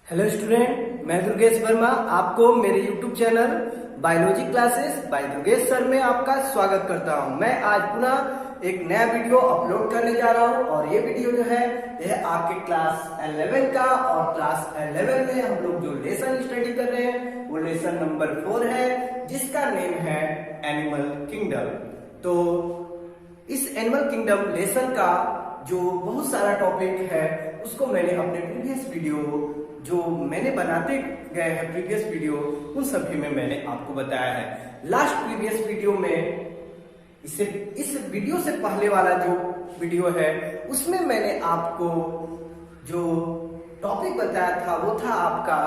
Hello student, मैं दुर्गेश वर्मा आपको मेरे YouTube channel biology classes bye Durgesh sir में आपका स्वागत करता हूं। मैं आज पुनः एक नया वीडियो अपलोड करने जा रहा हूं और ये वीडियो जो है यह आपके क्लास 11 का। और क्लास 11 में हम लोग जो लेसन स्टडी कर रहे हैं वो लेसन नंबर 4 है, जिसका नेम है एनिमल किंगडम। तो इस एनिमल किंगडम लेसन का जो बहुत सारा टॉपिक है उसको मैंने अपने प्रीवियस वीडियो जो मैंने बनाते गए हैं प्रीवियस वीडियो उन सभी में मैंने आपको बताया है। लास्ट प्रीवियस वीडियो में इस वीडियो से पहले वाला जो वीडियो है उसमें मैंने आपको जो टॉपिक बताया था वो था आपका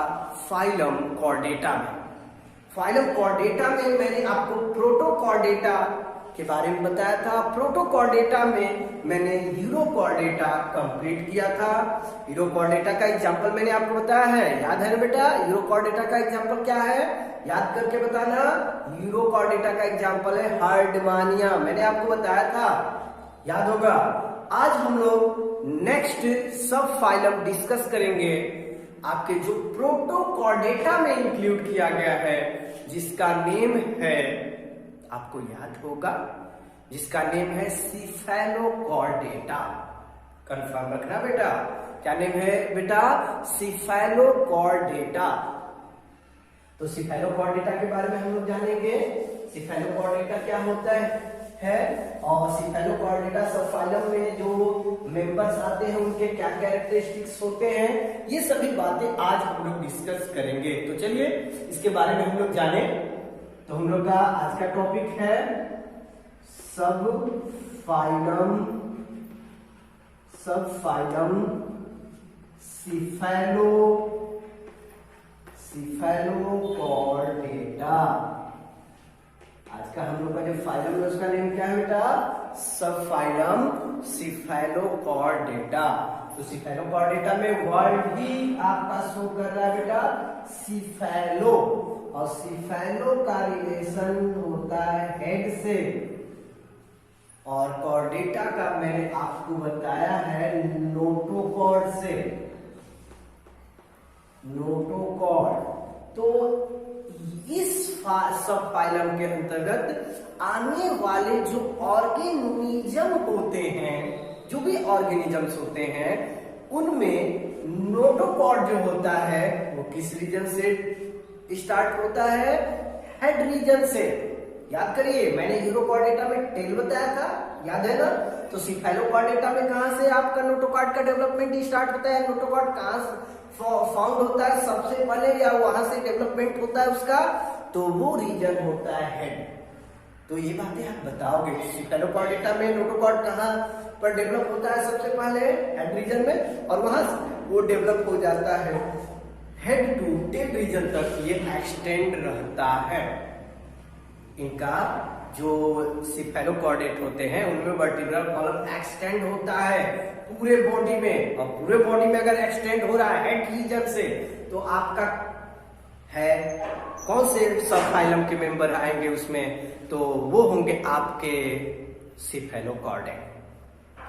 फाइलम कॉर्डेटा में। फाइलम कॉर्डेटा में मैंने आपको प्रोटोकॉर्डेटा के बारे में बताया था। प्रोटोकॉर्डेटा में मैंने यूरोकॉर्डेटा कंप्लीट किया था। यूरोकॉर्डेटा का एग्जांपल मैंने आपको बताया है, याद है ना बेटा? यूरोकॉर्डेटा का एग्जांपल क्या है, याद करके बताना। यूरोकॉर्डेटा का एग्जांपल है हार्डमानिया, मैंने आपको बताया था, याद होगा। आज हम लोग नेक्स्ट सब फाइलम डिस्कस करेंगे आपके जो प्रोटोकॉर्डेटा में इंक्लूड किया गया है, जिसका नेम है, आपको याद होगा, जिसका नेम है सिफेलोकॉर्डेटा। कंफर्म रखना बेटा, क्या नेम है बेटा? सिफेलोकॉर्डेटा। तो सिफेलोकॉर्डेटा के बारे में हम लोग जानेंगे। सिफेलोकॉर्डेटा क्या होता है और सिफेलोकॉर्डेटा सब फाइलम में जो मेंबर्स आते हैं उनके क्या कैरेक्टरिस्टिक्स होते हैं, ये सभी बातें आज हम लोग डिस्कस करेंगे। तो चलिए इसके बारे में हम लोग जाने। तो हम लोग का आज का टॉपिक है सब फाइलम सिफेलोकॉर्डेटा। आज का हम लोग का जो फाइलम है उसका नेम क्या है बेटा? सब फाइलम सिफेलोकॉर्डेटा। तो सिफेलोकॉर्डेटा में वर्ड ही आपका शो कर रहा है बेटा सिफेलो, और सिफेलो का रिलेशन होता है हेड से, और कॉर्डेटा का मैंने आपको बताया है नोटोकॉर्ड से। नोटोकॉर्ड तो इस सब फाइलम के अंतर्गत आने वाले जो ऑर्गेनिज्म होते हैं, जो भी ऑर्गेनिजम्स होते हैं, उनमें नोटोकॉर्ड जो होता है वो किस रीजन से स्टार्ट होता है? हेड रीजन से। याद करिए, मैंने यूरोकॉर्डेटा में टेल बताया था, याद है ना? तो सिफेलोकॉर्डेटा में कहां से आपका नोटोकॉर्ड का डेवलपमेंट स्टार्ट होता है? नोटोकॉर्ड कहां फाउंड होता है सबसे पहले, या वहां से डेवलपमेंट होता है उसका? तो वो रीजन होता है हेड। तो ये बातें आप बताओगे। सिफेलोकॉर्डेटा में नोटोकॉर्ड कहां पर डेवलप होता है सबसे पहले? हेड रीजन में, और वहां वो डेवलप हो जाता है हेड टू टेल रीजन तक, ये एक्सटेंड रहता है। इनका जो सिफेलोकॉर्डेट होते हैं उनमें वर्टिब्रल कॉलम एक्सटेंड होता है पूरे बॉडी में, और पूरे बॉडी में अगर एक्सटेंड हो रहा है हेड रीजन से, तो आपका है कौन से सब फाइलम के मेंबर आएंगे उसमें? तो वो होंगे आपके सिफेलोकॉर्डेट।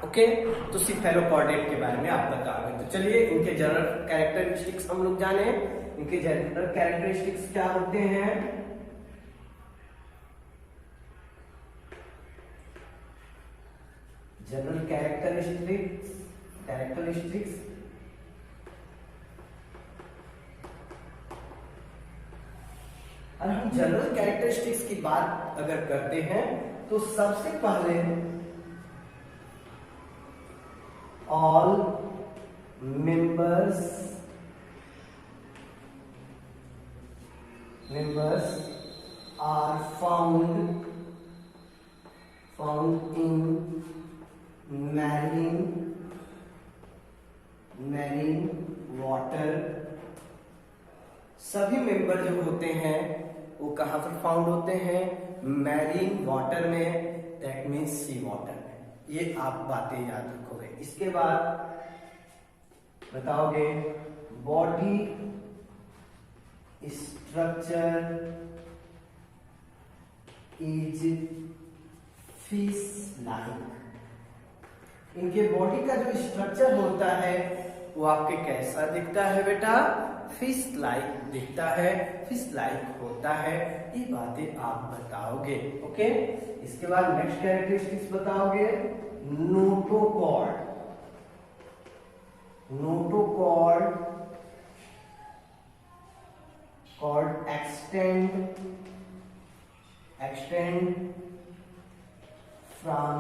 ओके, तो सिफेलोकॉर्डेट के बारे में आप बताओगे। तो चलिए इनके जनरल कैरेक्टरिस्टिक्स हम लोग जाने। इनके जनरल कैरेक्टरिस्टिक्स क्या होते हैं? जनरल कैरेक्टरिस्टिक्स और हम जनरल कैरेक्टरिस्टिक्स की बात अगर करते हैं तो सबसे पहले all members are found in marine water। सभी मेंबर जो होते हैं वो कहां पर फाउंड होते हैं? मैरीन वाटर में, दैट मीन्स सी वाटर में। ये आप बातें याद रखोगे। इसके बाद बताओगे body structure is fish like. इनके बॉडी का जो स्ट्रक्चर होता है वो आपके कैसा दिखता है बेटा? फिश लाइक दिखता है, फिश लाइक होता है। ये बातें आप बताओगे। ओके, इसके बाद नेक्स्ट कैरेक्टरिस्टिक्स बताओगे। Notochord. Notochord cord extend from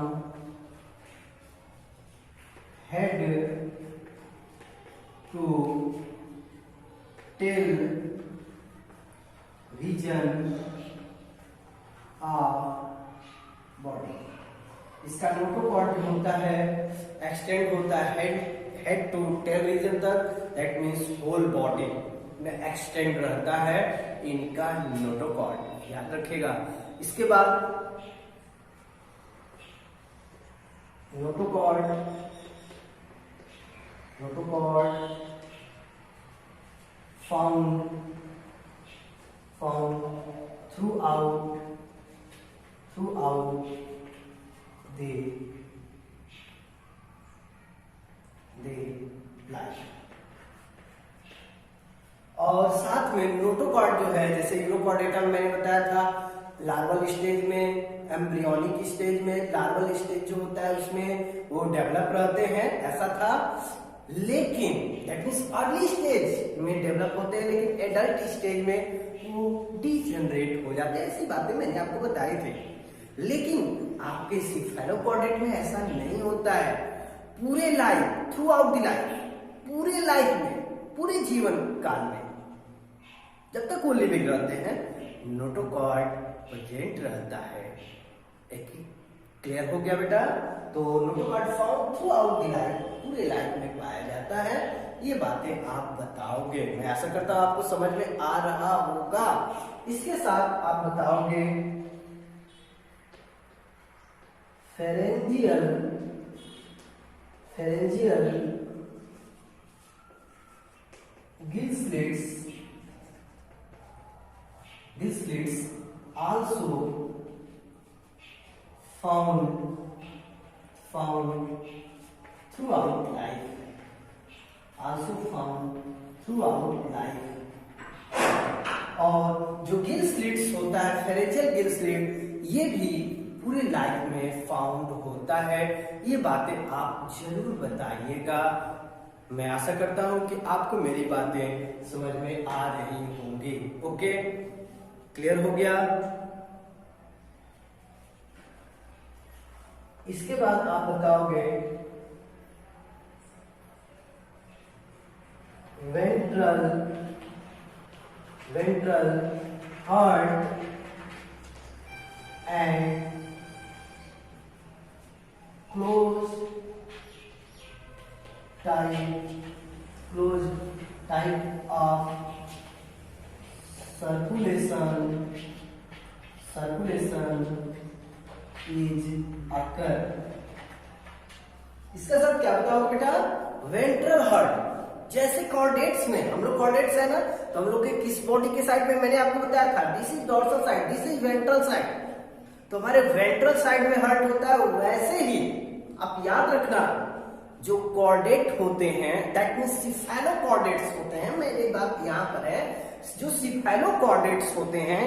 head to tail region of body. इसका नोटोकॉर्ड जो होता है एक्सटेंड होता है हेड टू टेल रीजन तक, दैट मीन्स होल बॉडी में एक्सटेंड रहता है इनका नोटोकॉर्ड, याद रखिएगा। इसके बाद notochord found throughout the life। और साथ में नोटोकॉर्ड जो है, जैसे यूरोकॉर्डेटा में मैंने बताया था लार्वल स्टेज में, एम्ब्रियोनिक स्टेज में, लार्वल स्टेज जो होता है उसमें वो डेवलप रहते हैं, ऐसा था। लेकिन दैट मीन्स अर्ली स्टेज में डेवलप होते हैं, लेकिन एडल्ट स्टेज में वो डिजेनरेट हो जाते हैं। ऐसी बातें मैंने आपको बताई थी। लेकिन आपके सिफेलोकॉर्डेट में ऐसा नहीं होता है। पूरे life, through out the life, पूरे लाइफ में, पूरे जीवन काल में जब तक वो लिविंग रहते हैं नोटोकॉर्ड प्रेजेंट रहता है। एक क्लियर हो गया बेटा? तो notochord found through out the life, पूरे लाइफ में पाया जाता है। ये बातें आप बताओगे। मैं आशा करता हूं आपको समझ में आ रहा होगा। इसके साथ आप बताओगे pharyngeal gill slits also found throughout life, और जो गिल स्लिट्स होता है, फेरेंजियल गिल स्लिट, ये भी पूरे लाइफ में फाउंड होता है। ये बातें आप जरूर बताइएगा। मैं आशा करता हूं कि आपको मेरी बातें समझ में आ रही होंगी। ओके, क्लियर हो गया? इसके बाद आप बताओगे ventral heart and close type of circulation is occur। इसका सब क्या बताओ बेटा? वेंट्रल हार्ट, जैसे कॉर्डेट्स में हम लोग, कॉर्डेट्स है ना, तो हम लोग के किस बॉडी के साइड में मैंने आपको बताया था, this is dorsal side, this is ventral side. तो हमारे वेंट्रल साइड में हार्ट होता है। वैसे ही आप याद रखना, जो कॉर्डेट होते हैं दैट मींस सिफेलोकॉर्डेट्स होते हैं, मेरी बात यहाँ पर है, जो सिफेलोकॉर्डेट्स होते हैं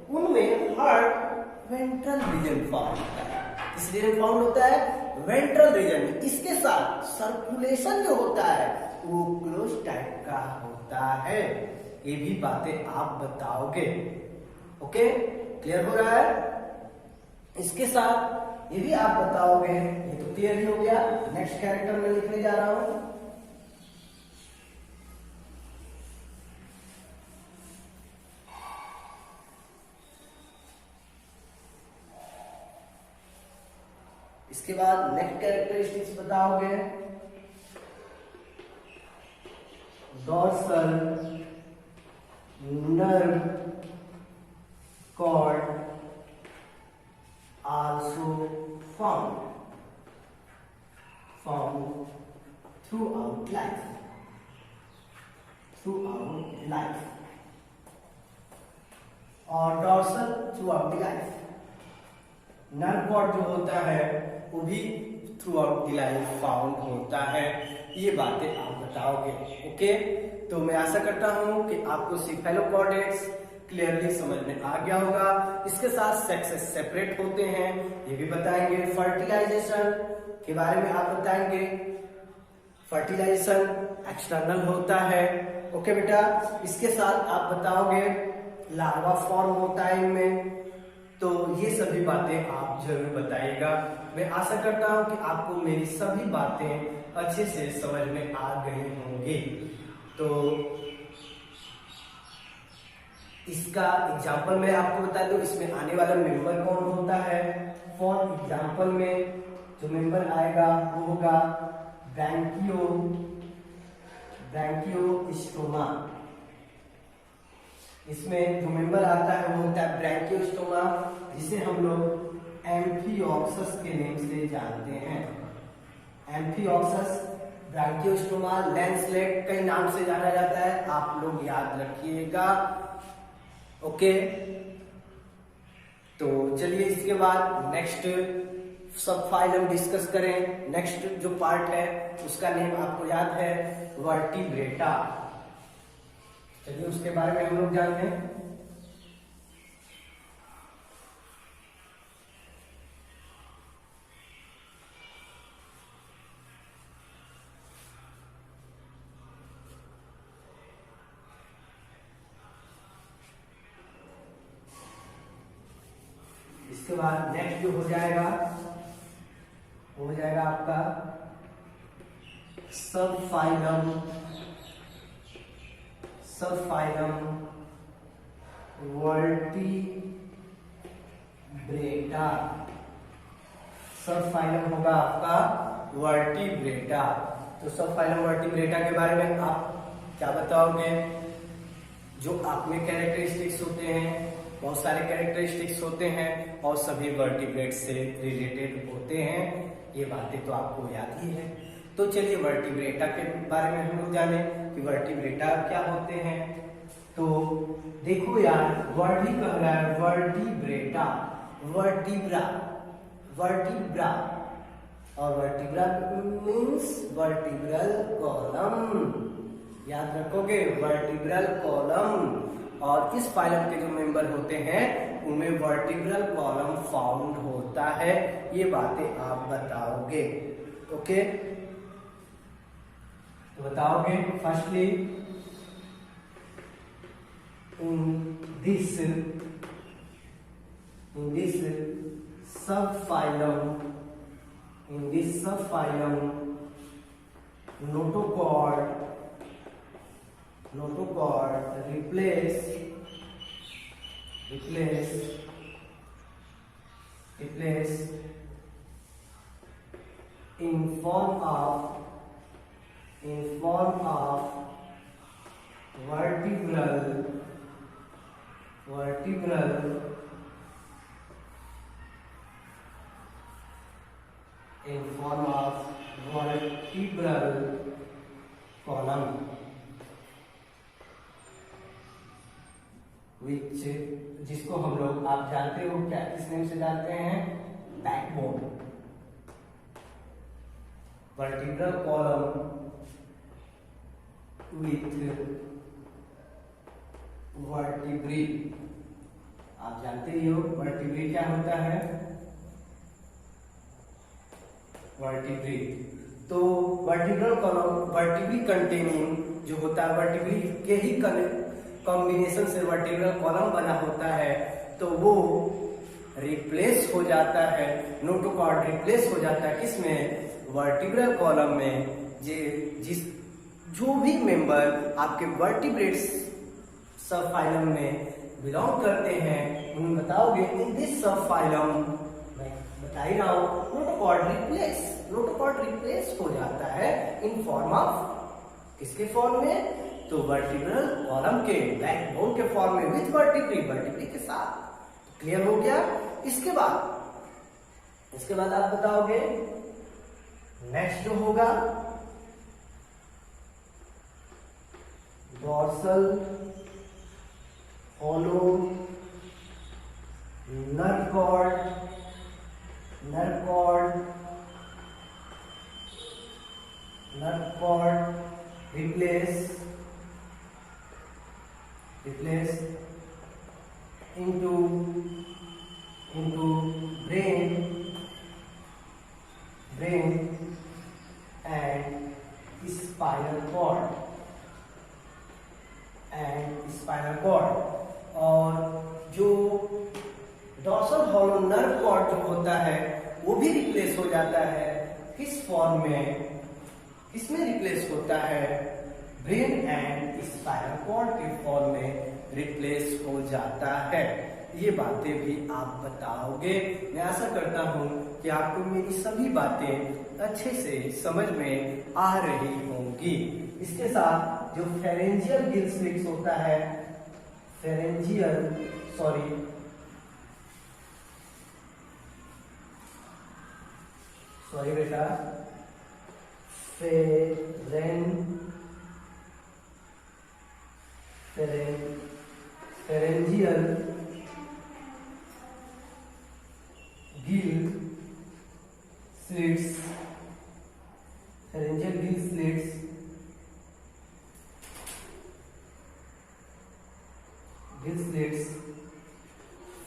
उनमें हार्ट वेंट्रल रीजन फाउंड होता है। किस रीजन फाउंड होता है? वेंट्रल रीजन में। इसके साथ सर्कुलेशन जो होता है वो क्लोज टाइप का होता है। ये भी बातें आप बताओगे। ओके, क्लियर हो रहा है? इसके साथ ये भी आप बताओगे। ये तो क्लियर ही हो गया। नेक्स्ट कैरेक्टर में लिखने जा रहा हूं। इसके बाद नेक्स्ट कैरेक्टरिस्टिक्स बताओगे। Dorsal nerve cord also found throughout life और dorsal throughout the life. Nerve cord जो होता है वो भी throughout the life found होता है। ये बातें आप बताओगे। ओके, तो मैं आशा करता हूँ कि आपको सिफेलोकॉर्डेट्स क्लियरली समझ में आ गया होगा। इसके साथ सेक्सेस सेपरेट होते हैं ये भी बताएंगे। फर्टिलाइजेशन के बारे में आप बताएंगे, फर्टिलाइजेशन एक्सटर्नल होता है। ओके बेटा, इसके साथ आप बताओगे लार्वा फॉर्म होता है इनमें। तो ये सभी बातें आप जरूर बताइएगा। मैं आशा करता हूं कि आपको मेरी सभी बातें अच्छे से समझ में आ गई होंगी। तो इसका एग्जाम्पल मैं आपको बता दूं, इसमें आने वाला मेंबर कौन होता है। फॉर एग्जाम्पल में जो मेंबर आएगा वो होगा ब्रैंकियोस्टोमा। इसमें जो मेंबर आता है वो होता है ब्रैंकियोस्टोमा, जिसे हम लोग एम्फिओक्सस के नेम से जानते हैं। एम्फिओक्सस, ब्रैंकियोस्टोमा, लैंसलेट कई नाम से जाना जाता है, आप लोग याद रखिएगा। ओके, तो चलिए इसके बाद नेक्स्ट सब फाइलम डिस्कस करें। नेक्स्ट जो पार्ट है उसका नेम आपको याद है वर्टिब्रेटा। चलिए उसके बारे में हम लोग जानते हैं। इसके बाद नेक्स्ट जो हो जाएगा वो हो जाएगा आपका सब फाइलम वर्टिब्रेटा। सब फाइलम होगा आपका वर्टिब्रेटा। तो सब फाइलम वर्टिब्रेटा के बारे में आप क्या बताओगे। जो आप में कैरेक्टरिस्टिक्स होते हैं, बहुत सारे कैरेक्टरिस्टिक्स होते हैं और सभी वर्टिब्रेट से रिलेटेड होते हैं। ये बातें तो आपको याद ही है। तो चलिए वर्टिब्रेटा के बारे में हम लोग जाने कि वर्टिब्रेटा क्या होते हैं। तो देखो यार, वर्ड ही कह रहा है वर्टिब्रेटा, वर्टिब्रा और वर्टिब्रा मीन्स वर्टिब्रल कॉलम। याद रखोगे, वर्टिब्रल कॉलम। और इस फाइलम के जो मेंबर होते हैं उनमें वर्टिब्रल कॉलम फाउंड होता है। ये बातें आप बताओगे। ओके, तो बताओगे firstly in this subphylum notochord replace in form of vertebral column which, जिसको हम लोग आप जानते हो क्या किस नेम से जानते हैं, backbone. Vertebral column with vertebrae. आप जानते ही हो वर्टिब्री क्या होता है, वर्टिब्री। तो वर्टिब्रल कॉलम वर्टिब्री कंटेनिंग जो होता है, वर्टिब्री के ही कॉम्बिनेशन से वर्टिब्रल कॉलम बना होता है। तो वो रिप्लेस हो जाता है, नोटोकॉर्ड रिप्लेस हो जाता है किसमें, वर्टिब्रल कॉलम में। जो भी मेंबर आपके वर्टिब्रेट्स सब फाइलम में बिलोंग करते हैं उन्हें बताओगे इन दिस सब फाइलम। मैं बता ही रहा हूं, नोटोकॉर्ड रिप्लेस हो जाता है इन फॉर्म ऑफ, किसके फॉर्म में, तो वर्टिब्रल कॉलम के, बैकबोन के फॉर्म में विथ वर्टिब्री के साथ। क्लियर हो गया। इसके बाद आप बताओगे नेक्स्ट जो होगा dorsal hollow nerve nerve cord replace into brain and spinal cord और जो डॉर्सल हॉलो नर्व कॉर्ड जो होता है वो भी रिप्लेस हो जाता है किस फॉर्म में, इसमें रिप्लेस होता है ब्रेन एंड स्पाइनल कॉर्ड के फॉर्म में रिप्लेस हो जाता है। ये बातें भी आप बताओगे। मैं आशा करता हूँ कि आपको मेरी सभी बातें अच्छे से समझ में आ रही होंगी। इसके साथ जो फेरेंजियल गिल स्लिट्स होता है, सॉरी बेटा, pharyngeal gill slits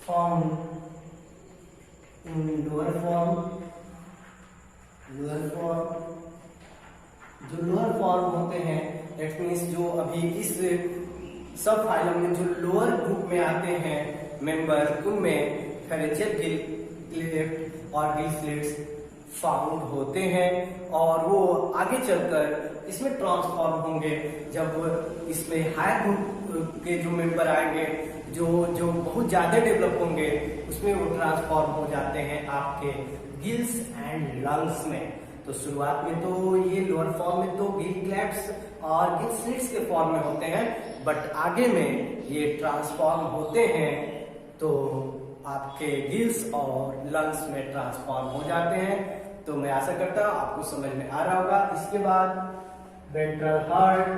found in lower form, जो लोअर फॉर्म होते हैं, दैट मीन्स जो अभी इस सब फाइलम में जो लोअर ग्रुप में आते हैं मेंबर, उनमें फेरेंजियल गिल और गिल स्लिट्स फाउंड होते हैं और वो आगे चलकर इसमें ट्रांसफॉर्म होंगे। जब इसमें हायर ग्रुप के जो मेंबर आएंगे, जो बहुत ज्यादा डेवलप होंगे, उसमें वो ट्रांसफॉर्म हो जाते हैं आपके गिल्स एंड लंग्स में। तो शुरुआत में तो ये लोअर फॉर्म में तो गिल क्लैप्स और गिल स्लिट्स के फॉर्म में होते हैं, बट आगे में ये ट्रांसफॉर्म होते हैं तो आपके गिल्स और लंग्स में ट्रांसफॉर्म हो जाते हैं। तो मैं आशा करता हूँ आपको समझ में आ रहा होगा। इसके बाद ventral heart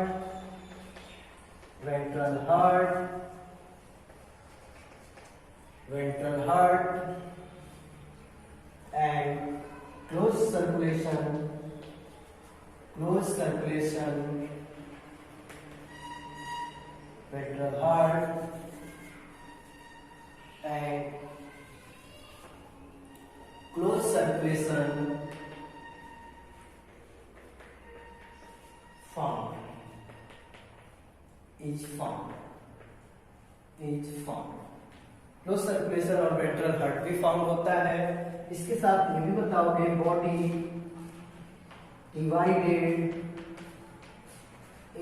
and close circulation ventral heart and close circulation is found close circulation और वेंट्रल हार्ट भी फाउंड होता है। इसके साथ ये भी बताओगे body divided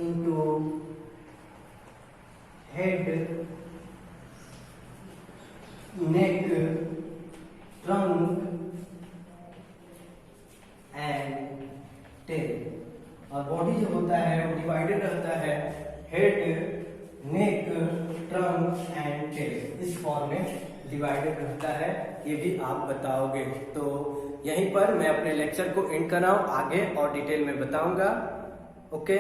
into head, neck, trunk and tail. और बॉडी जो होता है वो डिवाइडेड रहता है head, neck, trunk and tail, इस फॉर्म में डिवाइडेड रहता है। ये भी आप बताओगे। तो यहीं पर मैं अपने लेक्चर को एंड कर रहा हूं, आगे और डिटेल में बताऊंगा। ओके।